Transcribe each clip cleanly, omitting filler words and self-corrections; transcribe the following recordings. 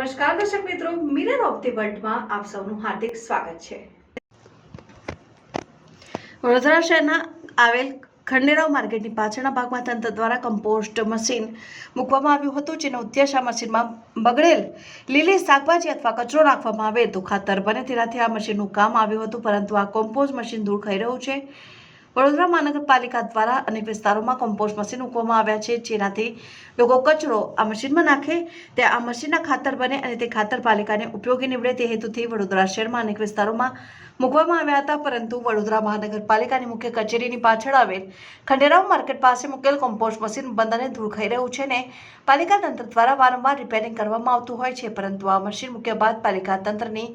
નમસ્કાર દર્શક મિત્રો, મિરર ઓફ ધી વર્લ્ડમાં આપ સૌનું હાર્દિક સ્વાગત છે। વડોદરા શહેરના આવેલ ખંડેરાવ માર્કેટની પાછળના ભાગમાં તંત્ર દ્વારા કમ્પોસ્ટ મશીન મૂકવામાં આવ્યું હતું, જેનો ઉદ્દેશ આ મશીનમાં બગડેલ લીલી શાકભાજી અથવા કચરો નાખવામાં આવે તો ખાતર બને તેનાથી આ મશીનનું કામ આવ્યું હતું, પરંતુ આ કમ્પોસ્ટ મશીન દૂર ખાઈ રહ્યું છે। વડોદરા મહાનગરપાલિકા દ્વારા અનેક વિસ્તારોમાં કમ્પોસ્ટ મશીન મૂકવામાં આવ્યા છે, જેનાથી લોકો કચરો આ મશીનમાં નાખે તે આ મશીનના ખાતર બને અને તે ખાતર પાલિકાને ઉપયોગી નીવડે તે હેતુથી વડોદરા શહેરમાં અનેક વિસ્તારોમાં મૂકવામાં આવ્યા હતા, પરંતુ વડોદરા મહાનગરપાલિકાની મુખ્ય કચેરીની પાછળ આવેલ ખંડેરાવ માર્કેટ પાસે મૂકેલ કમ્પોસ્ટ મશીન બંધ અને ધૂળ ખાઈ રહ્યું છે ને પાલિકા તંત્ર દ્વારા વારંવાર રિપેરિંગ કરવામાં આવતું હોય છે, પરંતુ આ મશીન મૂક્યા બાદ પાલિકા તંત્રની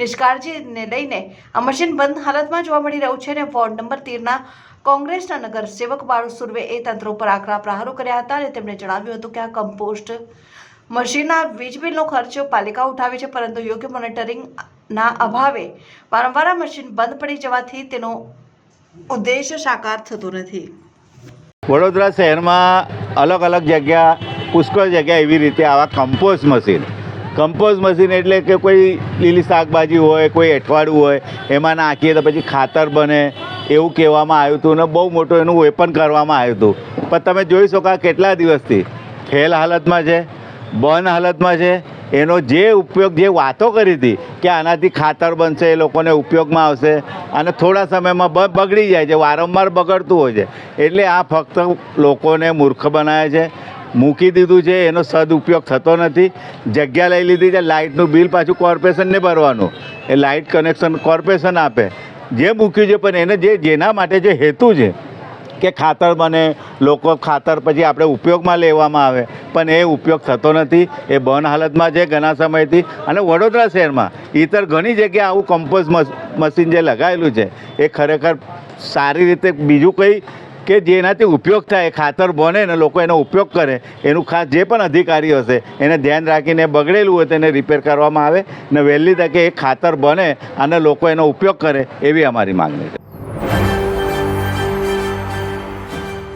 નિષ્કાળજીને લઈને આ મશીન બંધ હાલતમાં જોવા મળી રહ્યું છે અને વોર્ડ નંબર 13ના કોંગ્રેસના નગરસેવક બાળુ સુર્વે એ તંત્ર ઉપર આકરા પ્રહારો કર્યા હતા અને તેમણે જણાવ્યું હતું કે આ કમ્પોસ્ટ મશીનના વીજ બિલનો ખર્ચ પાલિકા ઉઠાવે છે, પરંતુ યોગ્ય મોનિટરિંગના અભાવે વારંવાર આ મશીન બંધ પડી જવાથી તેનો ઉદ્દેશ સાકાર થતો નથી। વડોદરા શહેરમાં અલગ અલગ જગ્યા પુષ્કળ જગ્યા એવી રીતે આવા કમ્પોસ્ટ મશીન એટલે કે કોઈ લીલી શાકભાજી હોય, કોઈ અઠવાડિયું હોય, એમાં નાખીએ તો પછી ખાતર બને એવું કહેવામાં આવ્યું હતું ને બહુ મોટું એનું વેપન કરવામાં આવ્યું હતું, પણ તમે જોઈ શકો આ કેટલા દિવસથી ફેલ હાલતમાં છે, બંધ હાલતમાં છે। એનો જે ઉપયોગ જે વાતો કરી હતી કે આનાથી ખાતર બનશે, એ લોકોને ઉપયોગમાં આવશે અને થોડા સમયમાં બગડી જાય છે, વારંવાર બગડતું હોય છે, એટલે આ ફક્ત લોકોને મૂર્ખ બનાવે છે, મૂકી દીધું છે, એનો સદુપયોગ થતો નથી। જગ્યા લઈ લીધી છે, લાઇટનું બિલ પાછું કોર્પોરેશનને ભરવાનું, એ લાઇટ કનેક્શન કોર્પોરેશન આપે, જે મૂક્યું છે પણ એને જેના માટે જે હેતુ છે કે ખાતર બને, લોકો ખાતર પછી આપણે ઉપયોગમાં લેવામાં આવે, પણ એ ઉપયોગ થતો નથી, એ બંધ હાલતમાં છે ઘણા સમયથી। અને વડોદરા શહેરમાં ઇતર ઘણી જગ્યાએ આવું કમ્પોસ્ટ મશીન જે લગાવેલું છે એ ખરેખર સારી રીતે બીજું કંઈ કે જેનાથી ઉપયોગ થાય, ખાતર બને ને લોકો એનો ઉપયોગ કરે, એનું ખાસ જે પણ અધિકારી હશે એને ધ્યાન રાખીને બગડેલું હોય તેને રિપેર કરવામાં આવે ને વહેલી તકે એ ખાતર બને અને લોકો એનો ઉપયોગ કરે એવી અમારી માગણી છે।